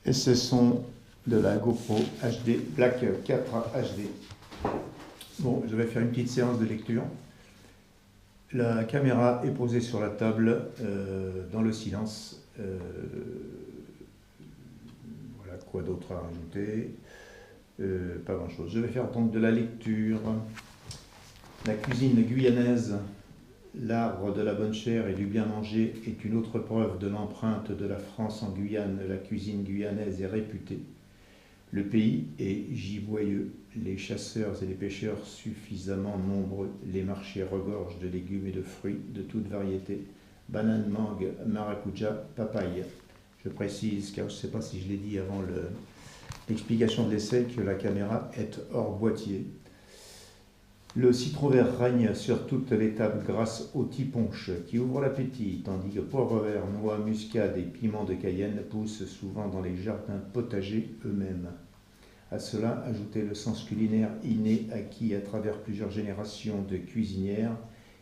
Et ce sont de la GoPro HD Black 4 HD. Bon, je vais faire une petite séance de lecture. La caméra est posée sur la table dans le silence. Voilà, quoi d'autre à rajouter? Pas grand chose. Je vais faire donc de la lecture. La cuisine guyanaise, l'art de la bonne chère et du bien manger est une autre preuve de l'empreinte de la France en Guyane. La cuisine guyanaise est réputée. Le pays est giboyeux, les chasseurs et les pêcheurs suffisamment nombreux, les marchés regorgent de légumes et de fruits de toute variété, bananes, mangue, maracuja, papaye. Je précise, car je ne sais pas si je l'ai dit avant l'explication de l'essai, que la caméra est hors boîtier. Le citron vert règne sur toutes les tables grâce au tiponche qui ouvre l'appétit, tandis que poivre vert, noix, muscade et piment de Cayenne poussent souvent dans les jardins potagers eux-mêmes. À cela, ajoutez le sens culinaire inné acquis à travers plusieurs générations de cuisinières,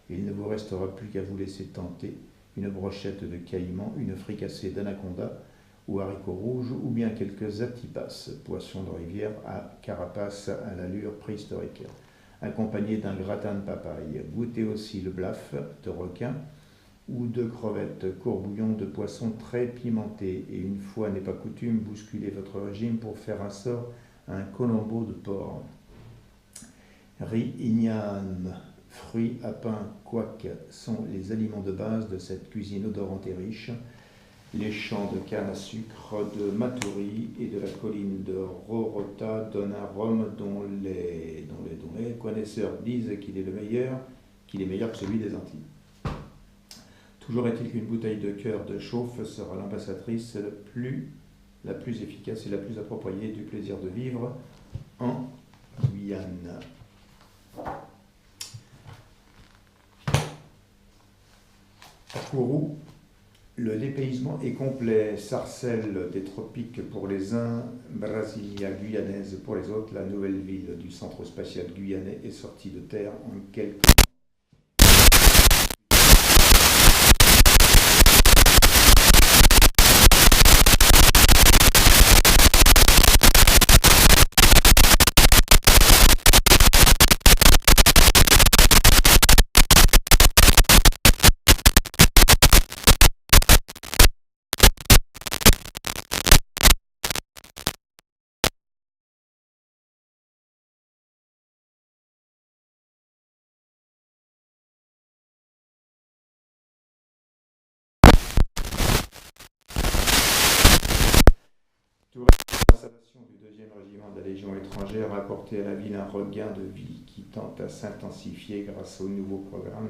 et il ne vous restera plus qu'à vous laisser tenter une brochette de caïman, une fricassée d'anaconda ou haricots rouges, ou bien quelques atipas, poissons de rivière à carapace à l'allure préhistorique, accompagné d'un gratin de papaye. Goûtez aussi le blaf de requin ou de crevettes, courbouillon de poisson très pimenté, et une fois n'est pas coutume, bousculez votre régime pour faire un sort à un colombo de porc. Riz, igname, fruits à pain, couac sont les aliments de base de cette cuisine odorante et riche. Les champs de canne à sucre de Maturi et de la colline de Rorota donnent un rhum dont les connaisseurs disent qu'il est meilleur que celui des Antilles. Toujours est-il qu'une bouteille de cœur de chauffe sera l'ambassadrice la plus efficace et la plus appropriée du plaisir de vivre en Guyane. À Kourou, le dépaysement est complet. Sarcelles des tropiques pour les uns, Brasilia guyanaise pour les autres. La nouvelle ville du centre spatial guyanais est sortie de terre en quelques l'installation du 2e régiment de la Légion étrangère a apporté à la ville un regain de vie qui tend à s'intensifier grâce au nouveau programme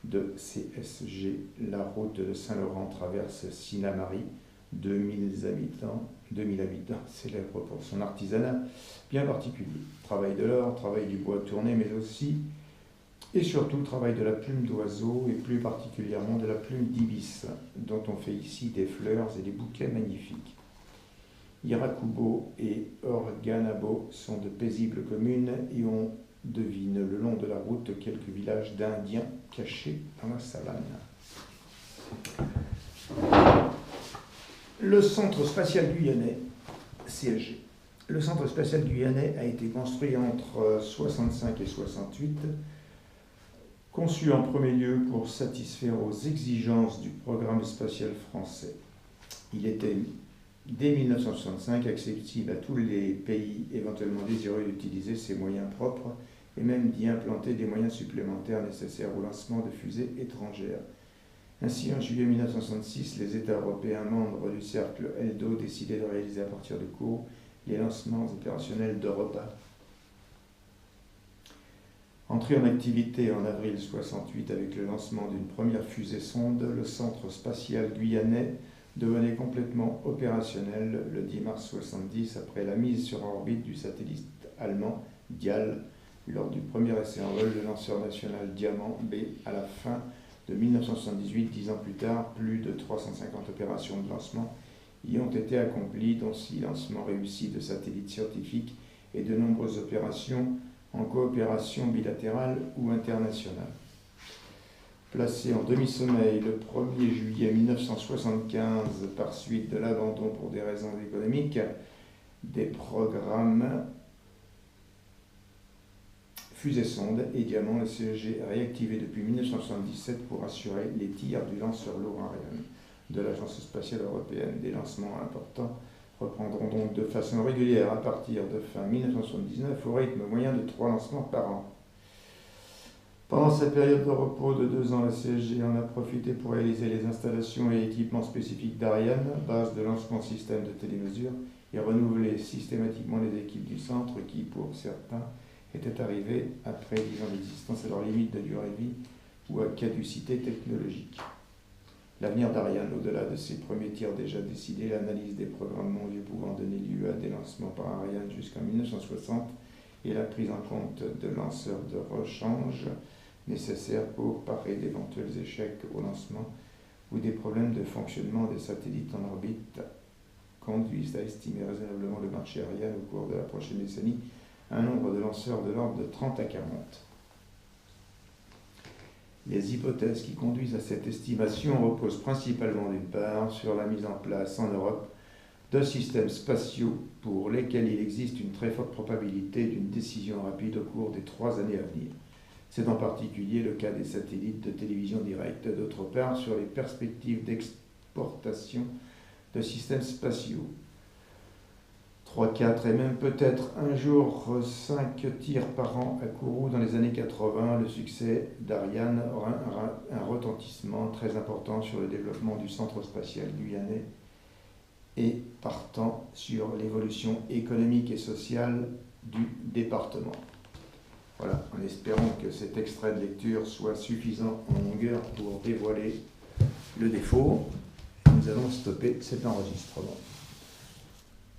de CSG. La route de Saint-Laurent traverse Sinnamary, 2000 habitants, célèbre pour son artisanat bien particulier. Travail de l'or, travail du bois tourné, mais aussi et surtout travail de la plume d'oiseau et plus particulièrement de la plume d'ibis, dont on fait ici des fleurs et des bouquets magnifiques. Irakubo et Organabo sont de paisibles communes et on devine le long de la route quelques villages d'Indiens cachés dans la savane. Le Centre spatial guyanais, CSG. Le Centre spatial guyanais a été construit entre 65 et 68, conçu en premier lieu pour satisfaire aux exigences du programme spatial français. Il était dès 1965 accessible à tous les pays éventuellement désireux d'utiliser ces moyens propres et même d'y implanter des moyens supplémentaires nécessaires au lancement de fusées étrangères. Ainsi, en juillet 1966, les États européens membres du cercle ELDO décidaient de réaliser à partir de Kourou les lancements opérationnels d'Europa. Entré en activité en avril 1968 avec le lancement d'une première fusée sonde, le Centre spatial guyanais devenait complètement opérationnel le 10 mars 1970 après la mise sur orbite du satellite allemand Dial lors du premier essai en vol, le lanceur national Diamant B. À la fin de 1978, 10 ans plus tard, plus de 350 opérations de lancement y ont été accomplies, dont 6 lancements réussis de satellites scientifiques et de nombreuses opérations en coopération bilatérale ou internationale. placé en demi-sommeil le 1er juillet 1975 par suite de l'abandon pour des raisons économiques des programmes fusée-sonde et Diamant, le CEG est réactivé depuis 1977 pour assurer les tirs du lanceur lourd Ariane de l'Agence spatiale européenne. Des lancements importants reprendront donc de façon régulière à partir de fin 1979 au rythme moyen de 3 lancements par an. Pendant cette période de repos de 2 ans, le CSG en a profité pour réaliser les installations et équipements spécifiques d'Ariane, base de lancement système de télémesure, et renouveler systématiquement les équipes du centre qui, pour certains, étaient arrivés après 10 ans d'existence à leur limite de durée de vie ou à caducité technologique. L'avenir d'Ariane, au-delà de ses premiers tirs déjà décidés, l'analyse des programmes mondiaux pouvant donner lieu à des lancements par Ariane jusqu'en 1960 et la prise en compte de lanceurs de rechange nécessaires pour parer d'éventuels échecs au lancement ou des problèmes de fonctionnement des satellites en orbite conduisent à estimer raisonnablement le marché Ariane au cours de la prochaine décennie un nombre de lanceurs de l'ordre de 30 à 40. Les hypothèses qui conduisent à cette estimation reposent principalement d'une part sur la mise en place en Europe de systèmes spatiaux pour lesquels il existe une très forte probabilité d'une décision rapide au cours des 3 années à venir. C'est en particulier le cas des satellites de télévision directe, d'autre part sur les perspectives d'exportation de systèmes spatiaux. 3, 4 et même peut-être un jour 5 tirs par an à Kourou dans les années 80, le succès d'Ariane aura un retentissement très important sur le développement du centre spatial guyanais et partant sur l'évolution économique et sociale du département. Voilà, en espérant que cet extrait de lecture soit suffisant en longueur pour dévoiler le défaut, nous allons stopper cet enregistrement.